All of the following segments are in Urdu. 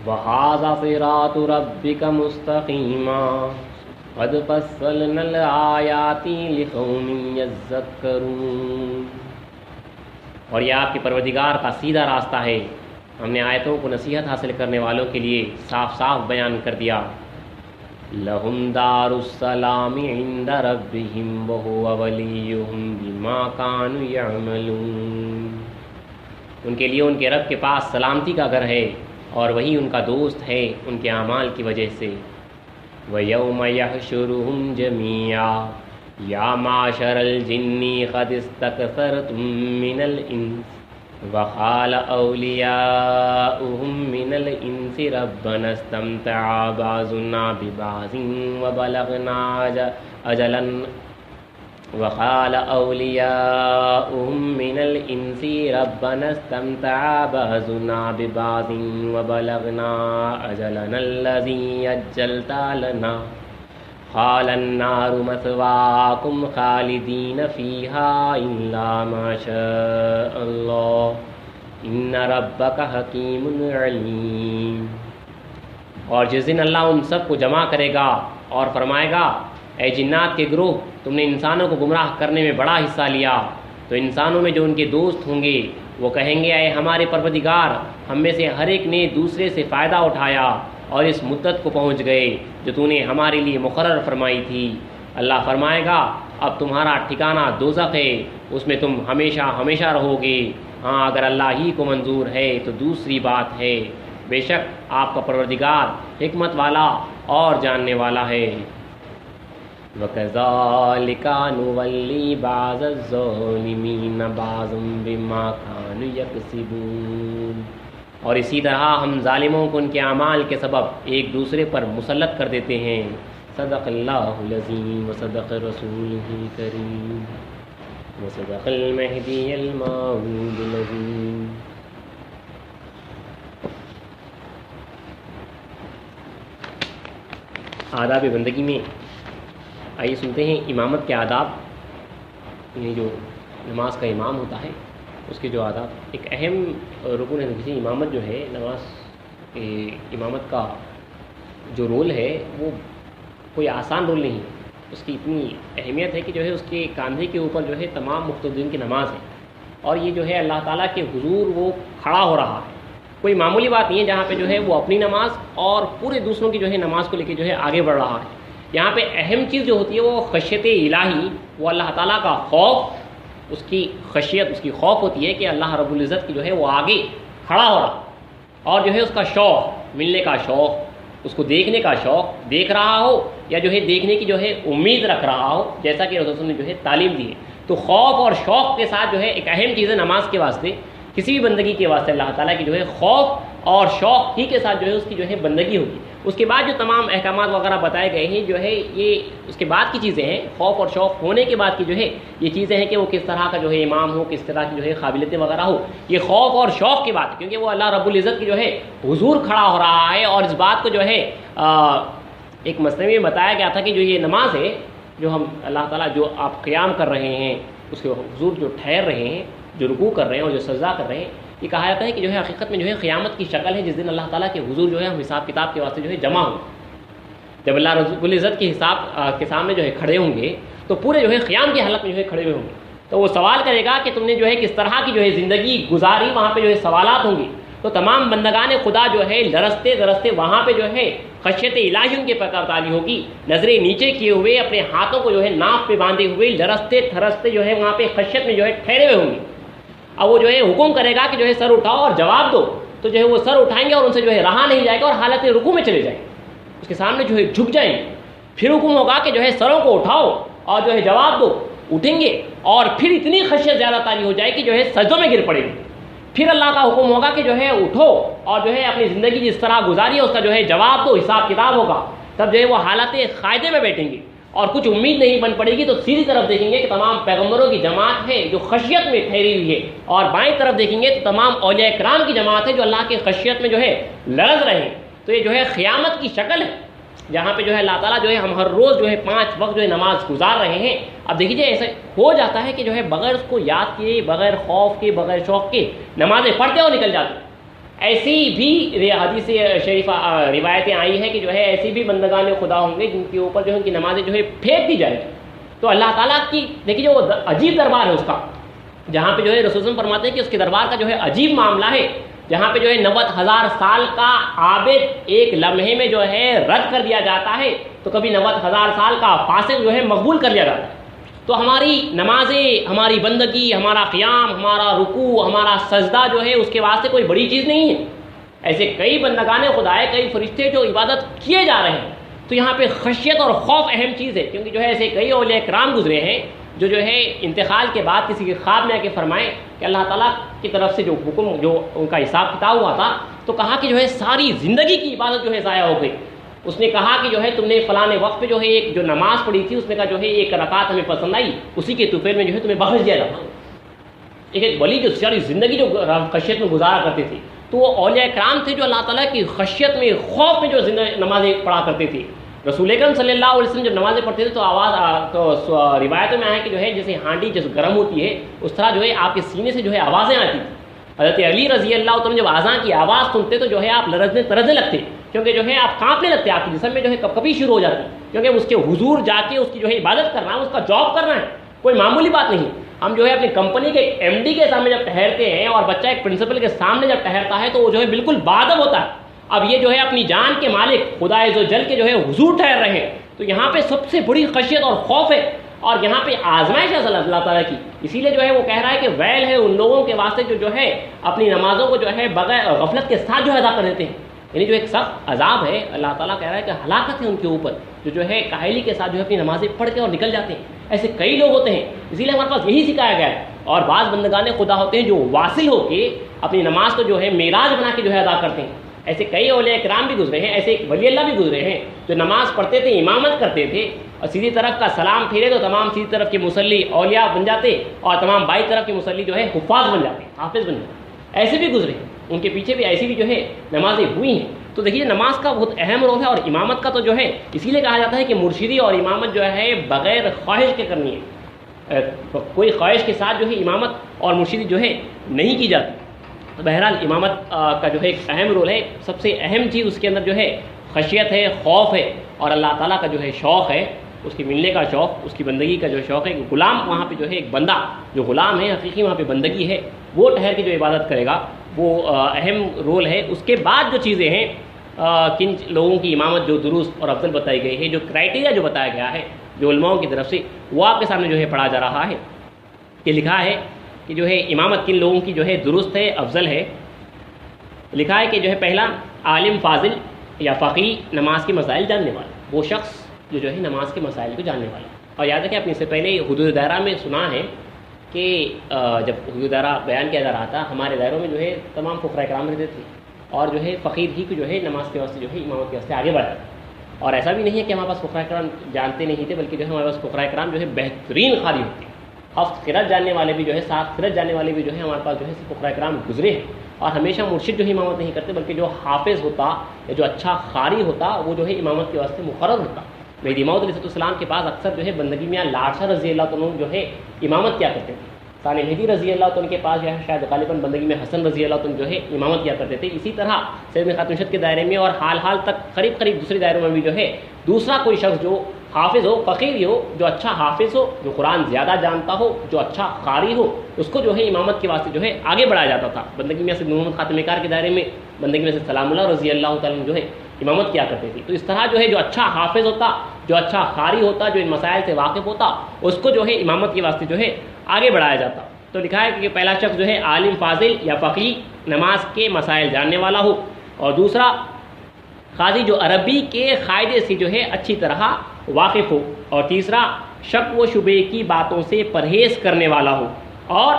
وَهَذَا صِرَاطُ رَبِّكَ مُسْتَقِيمًا قَدْ فَصَّلْنَا الْآيَاتِ لِقَوْمٍ يَذَّكَّرُونَ۔ اور یہ آپ کے پروردگار کا سیدھا راستہ ہے، ہم نے آیتوں کو نصیحت حاصل کرنے والوں کے لیے صاف صاف بیان کر دیا۔ لَهُمْ دَارُ السَّلَامِ عِنْدَ رَبِّهِمْ وَهُوَ وَلِيُّهُمْ بِمَا كَانُوا يَعْمَلُونَ۔ ان کے لیے ان کے رب کے پاس سلامتی کا گھر ہے اور وہی ان کا دوست ہے ان کے اعمال کی وجہ سے۔ وَيَوْمَ يَحْشُرُهُمْ جَمِيعًا يَا مَعْشَرَ الْجِنِّ قَدِ اسْتَكْثَرْتُم مِّنَ الْإِنسِ وَقَالَ أَوْلِيَاؤُهُم مِّنَ الْإِنسِ رَبَّنَا اسْتَمْتَعَ بَعْضُنَا بِبَعْضٍ وَبَلَغْنَا أَجَلًا وقال أولياؤهم من الإنس ربنا استمتع بعضنا ببعض وبلغنا أجلنا الذي أجلت لنا قال النار مثواكم خالدين فيها إلا ما شاء الله إن ربك حكيم عليم۔ اور جس دن اللہ ان سب کو جمع کرے گا اور فرمائے گا، اے جنات کے گروہ، تم نے انسانوں کو گمراہ کرنے میں بڑا حصہ لیا، تو انسانوں میں جو ان کے دوست ہوں گے وہ کہیں گے، اے ہمارے پروردگار، ہم میں سے ہر ایک نے دوسرے سے فائدہ اٹھایا اور اس مدت کو پہنچ گئے جو تو نے ہمارے لیے مقرر فرمائی تھی۔ اللہ فرمائے گا، اب تمہارا ٹھکانہ دوزخ ہے، اس میں تم ہمیشہ ہمیشہ رہو گے۔ ہاں اگر اللہ ہی کو منظور ہے تو دوسری بات ہے، بے شک آپ کا پروردگار حکمت والا اور جاننے والا ہے۔ وَكَذَلِكَ نُوَلِّي بَعْضَ الظَّالِمِينَ بَعْضًا بِمَا كَانُوا يَكْسِبُونَ۔ اور اسی طرح ہم ظالموں کو ان کے اعمال کے سبب ایک دوسرے پر مسلط کر دیتے ہیں۔ صدق اللہ العظیم وصدق رسولہ الکریم وصدق المہدی الموعود العظیم۔ آداب بندگی میں آئیے سنتے ہیں امامت کے آداب، یعنی جو نماز کا امام ہوتا ہے اس کے جو آداب۔ ایک اہم رکن ہے، جیسے امامت جو ہے، نماز امامت کا جو رول ہے وہ کوئی آسان رول نہیں ہے، اس کی اتنی اہمیت ہے کہ جو ہے اس کے کاندھے کے اوپر جو ہے تمام مقتدین کی نماز ہے، اور یہ جو ہے اللہ تعالیٰ کے حضور وہ کھڑا ہو رہا ہے، کوئی معمولی بات نہیں ہے جہاں پہ جو ہے وہ اپنی نماز اور پورے دوسروں کی جو ہے نماز کو لے کے جو ہے آگے بڑھ رہا ہے۔ یہاں پہ اہم چیز جو ہوتی ہے وہ خشیت الہی، وہ اللہ تعالیٰ کا خوف، اس کی خشیت، اس کی خوف ہوتی ہے کہ اللہ رب العزت کی جو ہے وہ آگے کھڑا ہو رہا، اور جو ہے اس کا شوق، ملنے کا شوق، اس کو دیکھنے کا شوق، دیکھ رہا ہو یا جو ہے دیکھنے کی جو ہے امید رکھ رہا ہو، جیسا کہ رسول نے جو ہے تعلیم دی ہے۔ تو خوف اور شوق کے ساتھ جو ہے ایک اہم چیز ہے نماز کے واسطے، کسی بھی بندگی کے واسطے اللہ تعالیٰ کی جو ہے خوف اور شوق ہی کے ساتھ جو ہے اس کی جو ہے بندگی ہوگی۔ اس کے بعد جو تمام احکامات وغیرہ بتائے گئے ہیں جو ہے یہ اس کے بعد کی چیزیں ہیں، خوف اور شوق ہونے کے بعد کی جو ہے یہ چیزیں ہیں کہ وہ کس طرح کا جو ہے امام ہو، کس طرح کی جو ہے قابلیتیں وغیرہ ہو، یہ خوف اور شوق کی بات ہے، کیونکہ وہ اللہ رب العزت کی جو ہے حضور کھڑا ہو رہا ہے۔ اور اس بات کو جو ہے ایک مثنوی میں بتایا گیا تھا کہ جو یہ نماز ہے جو ہم اللہ تعالیٰ جو آپ قیام کر رہے ہیں، اس کے حضور جو ٹھہر رہے ہیں، جو رکوع کر رہے ہیں اور جو سجدہ کر رہے ہیں، یہ کہا جاتا ہے کہ جو ہے حقیقت میں جو ہے قیامت کی شکل ہے، جس دن اللہ تعالیٰ کے حضور جو ہے ہم حساب کتاب کے واسطے جو ہے جمع ہوں، جب اللہ رب العزت کے حساب کے سامنے جو ہے کھڑے ہوں گے تو پورے جو ہے قیام کی حالت میں جو ہے کھڑے ہوئے ہوں گے، تو وہ سوال کرے گا کہ تم نے جو ہے کس طرح کی جو ہے زندگی گزاری، وہاں پہ جو ہے سوالات ہوں گے، تو تمام بندگان خدا جو ہے لرزتے درزتے وہاں پہ جو ہے خشیت الہی ان کے پکار تالی ہوگی، نظریں نیچے کیے ہوئے، اپنے ہاتھوں کو جو ہے ناف پہ باندھے ہوئے، لرزتے تھرستے جو ہے وہاں پہ خشیت میں جو ہے ٹھہرے ہوئے ہوں گے۔ اب وہ جو ہے حکم کرے گا کہ جو ہے سر اٹھاؤ اور جواب دو، تو جو ہے وہ سر اٹھائیں گے اور ان سے جو ہے رہا نہیں جائے گا اور حالت رکوع میں چلے جائیں گے، اس کے سامنے جو ہے جھک جائیں گے۔ پھر حکم ہوگا کہ جو ہے سروں کو اٹھاؤ اور جو ہے جواب دو، اٹھیں گے اور پھر اتنی خشیت زیادہ طاری ہو جائے کہ جو ہے سجدوں میں گر پڑیں گے۔ پھر اللہ کا حکم ہوگا کہ جو ہے اٹھو اور جو ہے اپنی زندگی جس طرح گزاری ہے اس کا جو ہے جواب دو، حساب کتاب ہوگا۔ تب جو ہے وہ حالت قاعدے میں بیٹھیں گے اور کچھ امید نہیں بن پڑے گی، تو سیدھی طرف دیکھیں گے کہ تمام پیغمبروں کی جماعت ہے جو خشیت میں ٹھہری ہوئی ہے، اور بائیں طرف دیکھیں گے تو تمام اولیاء کرام کی جماعت ہے جو اللہ کی خشیت میں جو ہے لرز رہے ہیں۔ تو یہ جو ہے قیامت کی شکل ہے، جہاں پہ جو ہے اللہ تعالیٰ جو ہے ہم ہر روز جو ہے 5 وقت جو ہے نماز گزار رہے ہیں۔ اب دیکھیے ایسا ہو جاتا ہے کہ جو ہے بغیر اس کو یاد کیے، بغیر خوف کے، بغیر شوق کے نمازیں پڑھتے اور نکل جاتے، ایسی بھی حدیث شریفہ روایتیں آئی ہیں کہ جو ہے ایسی بھی بندگان خدا ہوں گے جن کے اوپر جو ہے ان کی نمازیں جو ہے پھینک دی جائے گی. تو اللہ تعالیٰ کی دیکھیے جو عجیب دربار ہے اس کا، جہاں پہ جو ہے رسول اللہ فرماتے ہیں کہ اس کے دربار کا جو ہے عجیب معاملہ ہے، جہاں پہ جو ہے 90,000 سال کا عابد ایک لمحے میں جو ہے رد کر دیا جاتا ہے، تو کبھی 90,000 سال کا فاسق جو ہے مقبول کر لیا جاتا ہے. تو ہماری نمازیں، ہماری بندگی، ہمارا قیام، ہمارا رکوع، ہمارا سجدہ جو ہے اس کے واسطے کوئی بڑی چیز نہیں ہے. ایسے کئی بندگان خدا ہے، کئی فرشتے جو عبادت کیے جا رہے ہیں. تو یہاں پہ خشیت اور خوف اہم چیز ہے، کیونکہ جو ہے ایسے کئی اولیاء کرام گزرے ہیں جو ہے انتقال کے بعد کسی کے خواب میں آ کے فرمائیں کہ اللہ تعالیٰ کی طرف سے جو حکم، جو ان کا حساب کتاب ہوا تھا، تو کہا کہ جو ہے ساری زندگی کی عبادت جو ہے ضائع ہو گئی. اس نے کہا کہ جو ہے تم نے فلاں وقت پہ جو ہے ایک جو نماز پڑھی تھی، اس نے کہا جو ہے ایک رکعت ہمیں پسند آئی، اسی کے طفیل میں جو ہے تمہیں بخش دیا جاتا. ایک ولی جو ساری زندگی جو خشیت میں گزارا کرتے تھے، تو وہ اولیاء کرام تھے جو اللہ تعالیٰ کی خشیت میں، خوف میں جو نمازیں پڑھا کرتے تھے. رسول اکرم صلی اللہ علیہ وسلم جب نمازیں پڑھتے تھے تو روایتوں میں آیا کہ جو ہے جیسے ہانڈی جیسے گرم ہوتی ہے، اس طرح جو ہے آپ کے سینے سے جو ہے آوازیں آتی تھیں. حضرت علی رضی اللہ عنہ جب اذان کی آواز سنتے تو جو ہے آپ لرزنے ترزنے لگتے، کیونکہ جو ہے آپ کانپنے لگتے، آپ کے جسم میں جو ہے کپکپی شروع ہو جاتی، کیونکہ اس کے حضور جا کے اس کی جو ہے عبادت کرنا ہے، اس کا جاب کرنا ہے، کوئی معمولی بات نہیں. ہم جو ہے اپنی کمپنی کے ایم ڈی کے سامنے جب ٹھہرتے ہیں اور بچہ ایک پرنسپل کے سامنے جب ٹھہرتا ہے تو وہ جو ہے بالکل باادب ہوتا ہے. اب یہ جو ہے اپنی جان کے مالک خدا عز و جل کے جو ہے حضور ٹھہر رہے ہیں، تو یہاں پہ سب سے بڑی خشیت اور خوف ہے، اور یہاں پہ آزمائش ہے اللہ تعالیٰ کی. اسی لیے جو ہے وہ کہہ رہا ہے کہ ویل ہے ان لوگوں کے واسطے جو ہے اپنی نمازوں کو جو ہے بغیر غفلت کے ساتھ جو ہے ادا کر دیتے ہیں. یعنی جو ایک سخت عذاب ہے، اللہ تعالیٰ کہہ رہا ہے کہ ہلاکت ہے ان کے اوپر جو ہے کاہلی کے ساتھ جو ہے اپنی نمازیں پڑھ کے اور نکل جاتے ہیں. ایسے کئی لوگ ہوتے ہیں، اسی لیے ہمارے پاس یہی سکھایا گیا ہے. اور بعض بندگان خدا ہوتے ہیں جو واصل ہو کے اپنی نماز کو جو ہے معراج بنا کے جو ہے ادا کرتے ہیں. ایسے کئی اولیاء کرام بھی گزرے ہیں، ایسے ایک ولی اللہ بھی گزرے ہیں جو نماز پڑھتے تھے، امامت کرتے تھے، اور سیدھی طرف کا سلام پھیرے تو تمام سیدھی طرف کے مصلی اولیاء بن جاتے، اور تمام بائیں طرف کے مصلی جو ہے حفاظ بن جاتے، حافظ بن جاتے. ایسے بھی گزرے ہیں، ان کے پیچھے بھی ایسی بھی جو ہے نمازیں ہوئی ہیں. تو دیکھیے نماز کا بہت اہم رول ہے، اور امامت کا تو جو ہے اسی لیے کہا جاتا ہے کہ مرشدی اور امامت جو ہے بغیر خواہش کے کرنی ہے. کوئی خواہش کے ساتھ جو ہے امامت اور مرشدی جو ہے نہیں کی جاتی. بہرحال امامت کا جو ہے ایک اہم رول ہے. سب سے اہم چیز اس کے اندر جو ہے خشیت ہے، خوف ہے، اور اللہ تعالیٰ کا جو ہے شوق ہے، اس کی ملنے کا شوق، اس کی بندگی کا جو شوق ہے. غلام وہاں پہ جو ہے ایک بندہ جو غلام ہے حقیقی، وہاں پہ بندگی ہے، وہ ٹھہر کے جو عبادت کرے گا، وہ اہم رول ہے. اس کے بعد جو چیزیں ہیں، کن لوگوں کی امامت جو درست اور افضل بتائی گئی ہے، جو کرائٹیریا جو بتایا گیا ہے جو علماؤں کی طرف سے، وہ آپ کے سامنے جو ہے پڑھا جا رہا ہے. کہ لکھا ہے کہ جو ہے امامت کن لوگوں کی جو ہے درست ہے، افضل ہے. لکھا ہے کہ جو ہے پہلا، عالم فاضل یا فقی، نماز کے مسائل جاننے والا، وہ شخص جو ہے نماز کے مسائل کو جاننے والا. اور یاد رکھیں اپنے سے پہلے حدود دائرہ میں سنا ہے کہ جب حدود دائرہ بیان کیا جا رہا تھا، ہمارے دائروں میں جو ہے تمام فقراء کرام رہتے تھے، اور جو ہے فقیر ہی کو جو ہے نماز کے واسطے جو ہے امامت کے واسطے آگے بڑھا. اور ایسا بھی نہیں ہے کہ ہمارے پاس فقراء کرام جانتے نہیں تھے، بلکہ جو ہے ہمارے پاس فقراء کرام جو ہے بہترین قاری ہوتے ہیں. ہفت قرات جاننے والے بھی جو ہے، 7 قرات جاننے والے بھی جو ہے ہمارے پاس جو ہے فقراء کرام گزرے ہیں. اور ہمیشہ مرشد جو ہے امامت نہیں کرتے، بلکہ جو حافظ ہوتا یا جو اچھا قاری ہوتا، وہ جو ہے امامت کے واسطے مقرر ہوتا. مہدی موعود علیہ السلام کے پاس اکثر جو ہے بندگی میں لاڈ شاہ رضی اللہ عنہ جو ہے امامت کیا کرتے تھے. ثانی مہدی رضی اللہ عنہ کے پاس جو ہے شاید غالباً بندگی میں حسن رضی اللہ عنہ جو ہے امامت کیا کرتے تھے. اسی طرح سیدنا خاتون نشت کے دائرے میں اور حال تک قریب دوسرے دائروں میں بھی جو ہے دوسرا کوئی شخص جو حافظ ہو، فقیر ہو، جو اچھا حافظ ہو، جو قرآن زیادہ جانتا ہو، جو اچھا قاری ہو، اس کو جو ہے امامت کے واسطے جو ہے آگے بڑھایا جاتا تھا. بندگی میں سے محمد خاتم کار کے دائرے میں بندگی میں سے سلام اللہ رضی اللہ تعالیٰ جو ہے امامت کیا کرتے تھے. تو اس طرح جو ہے جو اچھا حافظ ہوتا، جو اچھا قاری ہوتا، جو ان مسائل سے واقف ہوتا، اس کو جو ہے امامت کے واسطے جو ہے آگے بڑھایا جاتا. تو لکھا ہے کہ پہلا شخص جو ہے عالم فاضل یا فقی، نماز کے مسائل جاننے والا ہو، اور دوسرا قاضی جو عربی کے قاعدے سے جو ہے اچھی طرح واقف ہو، اور تیسرا شک و شبے کی باتوں سے پرہیز کرنے والا ہو. اور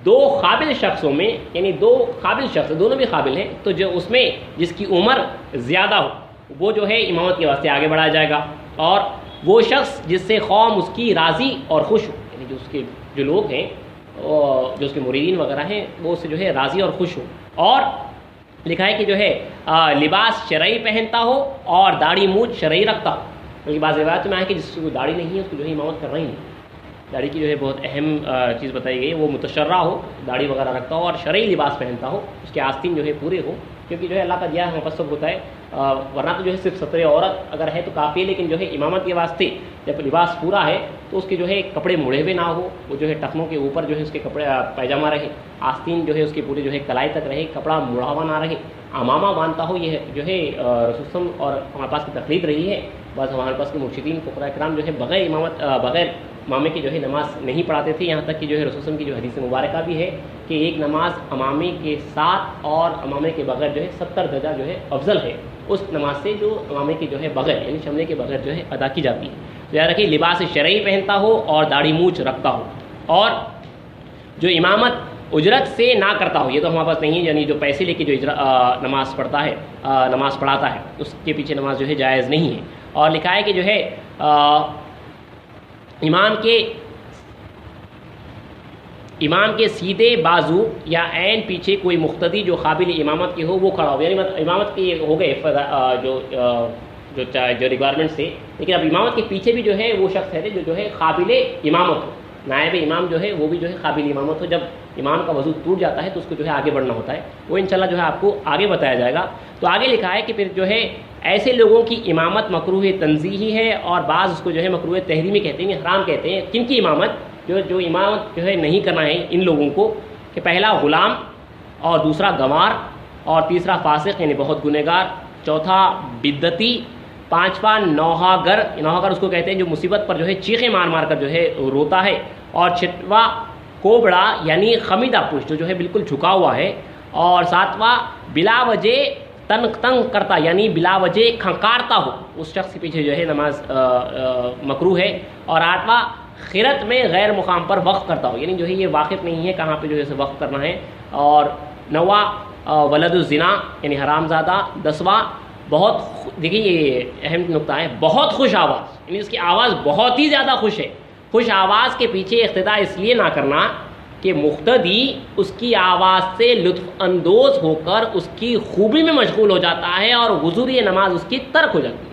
2 قابل شخصوں میں، یعنی 2 قابل شخص، دونوں بھی قابل ہیں، تو جو اس میں جس کی عمر زیادہ ہو وہ جو ہے امامت کے واسطے آگے بڑھایا جائے گا. اور وہ شخص جس سے قوم اس کی راضی اور خوش ہو، یعنی جو اس کے جو لوگ ہیں، جو اس کے مریدین وغیرہ ہیں، وہ اس سے جو ہے راضی اور خوش ہو. اور لکھا ہے کہ جو ہے لباس شرعی پہنتا ہو اور داڑھی مونچھ شرعی رکھتا ہو. کیونکہ بعض روایت میں ہے کہ جس کو داڑھی نہیں ہے اس کو جو ہے امامت کرنا ہی نہیں. داڑھی کی جو ہے بہت اہم چیز بتائی گئی ہے، وہ متشرع ہو، داڑھی وغیرہ رکھتا ہو اور شرعی لباس پہنتا ہو، اس کے آستین جو ہے پورے ہو، کیونکہ جو ہے اللہ کا دیا ہمیں پس سب ہوتا ہے، ورنہ تو جو ہے صرف ستر عورت اگر ہے تو کافی ہے، لیکن جو ہے امامت کے واسطے جب لباس پورا ہے تو اس کے جو ہے کپڑے مڑے ہوئے نہ ہو، وہ جو ہے ٹخنوں کے اوپر جو ہے اس کے کپڑے پیجامہ رہے، آستین جو ہے اس کے پورے جو ہے کلائی تک رہے، کپڑا مڑا ہوا نہ رہے، امامہ باندھتا ہو۔ یہ جو ہے رسول اور ہمارے پاس کی تقلید رہی ہے، بس ہمارے پاس کے مرشدین فقراء کرام جو ہے بغیر امامے کی جو ہے نماز نہیں پڑھاتے تھے، یہاں تک کہ جو ہے رسول کی جو حدیث مبارکہ بھی ہے کہ ایک نماز امامے کے ساتھ اور امامے کے بغیر جو ہے 70 درجہ جو ہے افضل ہے اس نماز سے جو امامے کے جو ہے بغیر یعنی شملے کے بغیر جو ہے ادا کی جاتی ہے۔ تو یاد رکھیے لباس شرعی پہنتا ہو اور داڑھی مونچھ رکھتا ہو، اور جو امامت اجرت سے نہ کرتا ہو، یہ تو ہمارے پاس نہیں ہے، یعنی جو پیسے لے کے جو نماز پڑھتا ہے، نماز پڑھاتا ہے، اس کے پیچھے نماز جو ہے جائز نہیں ہے۔ اور لکھا ہے کہ جو ہے امام کے سیدھے بازو یا عین پیچھے کوئی مقتدی جو قابل امامت کے ہو وہ کھڑا ہو، یعنی امامت کے ہو گئے جو ریکوائرمنٹس تھے، لیکن اب امامت کے پیچھے بھی جو ہے وہ شخص ہے جو ہے قابل امامت ہو، نائب امام جو ہے وہ بھی جو ہے قابل امامت ہو۔ جب امام کا وضو ٹوٹ جاتا ہے تو اس کو جو ہے آگے بڑھنا ہوتا ہے، وہ انشاءاللہ جو ہے آپ کو آگے بتایا جائے گا۔ تو آگے لکھا ہے کہ پھر جو ہے ایسے لوگوں کی امامت مکروہ تنزیہی ہے، اور بعض اس کو جو ہے مکروہ تحریمی کہتے ہیں، حرام کہتے ہیں۔ کن کی امامت؟ جو امامت جو ہے نہیں کرنا ہے ان لوگوں کو، کہ پہلا غلام، اور دوسرا گنوار، اور تیسرا فاسق یعنی بہت گنہگار، چوتھا بدعتی، پانچواں نوحہ گر اس کو کہتے ہیں جو مصیبت پر جو ہے چیخیں مار مار کر جو ہے روتا ہے، اور چھٹواں کوبڑا یعنی خمیدہ پشت جو ہے بالکل جھکا ہوا ہے، اور ساتواں بلا وجہ تنگ کرتا یعنی بلا وجہ کھنکارتا ہو، اس شخص کے پیچھے جو ہے نماز مکروہ ہے، اور آٹھواں خیرت میں غیر مقام پر وقف کرتا ہو، یعنی جو ہے یہ واقف نہیں ہے کہاں پہ جو ہے وقف کرنا ہے، اور نواں ولد الزنا یعنی حرام زادہ، دسواں دیکھیے یہ اہم نقطہ ہے، بہت خوش آواز یعنی اس کی آواز بہت ہی زیادہ خوش ہے، خوش آواز کے پیچھے اقتداء اس لیے نہ کرنا کہ مقتدی اس کی آواز سے لطف اندوز ہو کر اس کی خوبی میں مشغول ہو جاتا ہے اور حضوری نماز اس کی ترک ہو جاتی ہے۔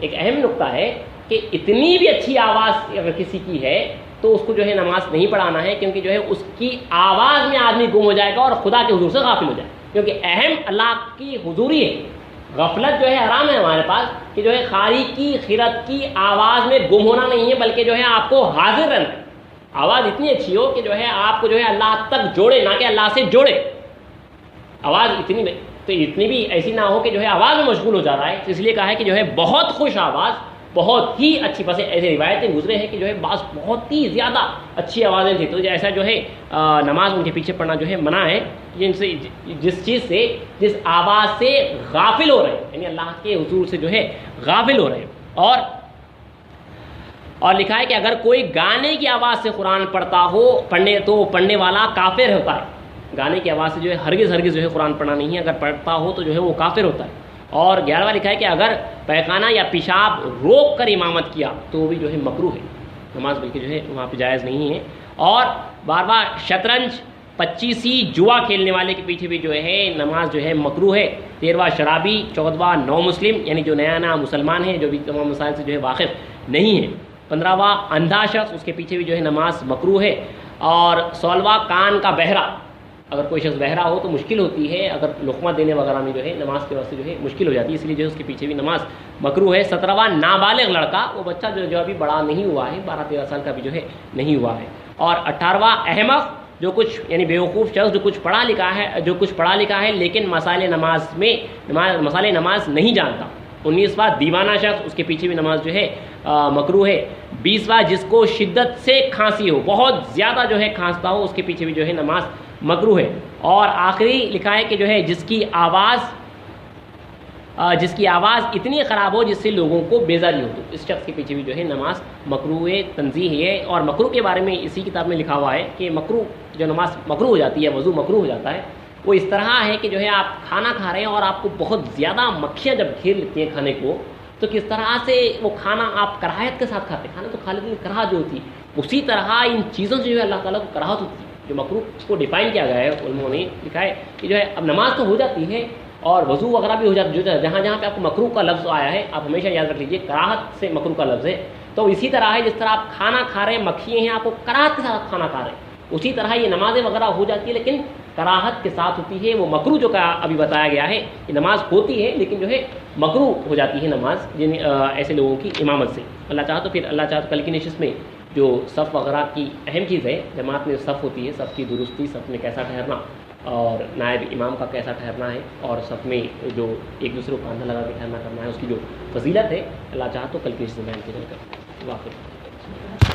ایک اہم نقطہ ہے کہ اتنی بھی اچھی آواز اگر کسی کی ہے تو اس کو جو ہے نماز نہیں پڑھانا ہے، کیونکہ جو ہے اس کی آواز میں آدمی گم ہو جائے گا اور خدا کے حضور سے غافل ہو جائے گا، کیونکہ اہم اللہ کی حضوری ہے۔ غفلت جو ہے حرام ہے ہمارے پاس، کہ جو ہے خاری کی خیرت کی آواز میں گم ہونا نہیں ہے، بلکہ جو ہے آپ کو حاضر رہنا ہے، آواز اتنی اچھی ہو کہ جو ہے آپ کو جو ہے اللہ تک جوڑے، نہ کہ اللہ سے جوڑے۔ آواز اتنی بھی ایسی نہ ہو کہ جو ہے آواز میں مشغول ہو جا رہا ہے، اس لیے کہا ہے کہ جو ہے بہت خوش آواز، بہت ہی اچھی، بس ایسے روایتیں گزرے ہیں کہ جو ہے بعض بہت ہی زیادہ اچھی آوازیں تھیں، تو ایسا جو ہے نماز ان کے پیچھے پڑھنا جو ہے منع ہے، جن سے جس آواز سے غافل ہو رہے ہیں، یعنی اللہ کے حضور سے جو ہے غافل ہو رہے ہیں۔ اور لکھا ہے کہ اگر کوئی گانے کی آواز سے قرآن پڑھتا ہو تو پڑھنے والا کافر ہوتا ہے، گانے کی آواز سے جو ہے ہرگز جو ہے قرآن پڑھنا نہیں ہے، اگر پڑھتا ہو تو جو ہے وہ کافر ہوتا ہے۔ اور 11واں لکھا ہے کہ اگر پیخانہ یا پیشاب روک کر امامت کیا تو وہ بھی جو ہے مکروہ ہے نماز، بلکہ جو ہے وہاں پہ جائز نہیں ہے۔ اور 12واں شطرنج 25 جوا کھیلنے والے کے پیچھے بھی جو ہے نماز جو ہے مکروہ ہے۔ 13واں شرابی، 14واں نو مسلم یعنی جو نیا مسلمان ہے جو بھی تمام مسائل سے جو ہے واقف نہیں ہے۔ 15واں اندھا شخص، اس کے پیچھے بھی جو ہے نماز مکروہ ہے۔ اور 16واں کان کا بہرا، اگر کوئی شخص بہرا ہو تو مشکل ہوتی ہے، اگر لقمہ دینے وغیرہ میں جو ہے نماز کے واسطے جو ہے مشکل ہو جاتی ہے، اس لیے جو ہے اس کے پیچھے بھی نماز مکروہ ہے۔ 17واں نابالغ لڑکا، وہ بچہ جو ابھی بڑا نہیں ہوا ہے، 12-13 سال کا بھی جو ہے نہیں ہوا ہے۔ اور 18واں احمق، جو کچھ یعنی بیوقوف شخص جو کچھ پڑھا لکھا ہے لیکن مسائل نماز نہیں جانتا۔ 19واں دیوانہ شخص، اس کے پیچھے بھی نماز جو ہے مکروہ ہے۔ 20واں جس کو شدت سے کھانسی ہو، بہت زیادہ جو ہے کھانستا ہو، اس کے پیچھے بھی جو ہے نماز مکروہ ہے۔ اور آخری لکھا ہے کہ جو ہے جس کی آواز اتنی خراب ہو جس سے لوگوں کو بیزاری ہو، تو اس شخص کے پیچھے بھی جو ہے نماز مکروہ تنزیہی ہے۔ اور مکروہ کے بارے میں اسی کتاب میں لکھا ہوا ہے کہ مکروہ جو نماز مکروہ ہو جاتی ہے، وضو مکروہ ہو جاتا ہے، وہ اس طرح ہے کہ جو ہے آپ کھانا کھا رہے ہیں اور آپ کو بہت زیادہ مکھیاں جب گھیر لیتی ہیں کھانے کو، تو کس طرح سے وہ کھانا آپ کراہت کے ساتھ کھاتے ہیں، کھانا تو کھا لیتے ہیں، کراہت جو ہوتی ہے، اسی طرح ان چیزوں سے جو ہے اللہ تعالیٰ کو کراہت ہوتی ہے۔ جو مکروہ اس کو ڈیفائن کیا گیا ہے علماء نے لکھا ہے کہ جو ہے اب نماز تو ہو جاتی ہے اور وضو وغیرہ بھی ہو جاتی ہے، جہاں جہاں پہ آپ کو مکروہ کا لفظ آیا ہے آپ ہمیشہ یاد رکھ لیجیے، کراہت سے مکروہ کا لفظ ہے، تو اسی طرح ہے جس طرح آپ کھانا کھا رہے ہیں، مکھیاں ہیں آپ کو کراہت کے ساتھ کھانا کھا رہے ہیں، اسی طرح یہ نمازیں وغیرہ ہو جاتی ہے لیکن کراہت کے ساتھ ہوتی ہے، وہ مکروہ جو کا ابھی بتایا گیا ہے، یہ نماز ہوتی ہے لیکن جو ہے مکروہ ہو جاتی ہے نماز ایسے لوگوں کی امامت سے۔ اللہ چاہا تو پھر اللہ چاہا تو کل کی نشست میں جو صف وغیرہ کی اہم چیز ہے، جماعت میں صف ہوتی ہے، صف کی درستی، صف میں کیسا ٹھہرنا اور نائب امام کا کیسا ٹھہرنا ہے، اور صف میں جو ایک دوسرے کو کاندھا لگا کے ٹھہرنا کرنا ہے، اس کی جو فضیلت ہے اللہ چاہا تو کل کی نشست میں بیان کی جائے گا۔ واقعی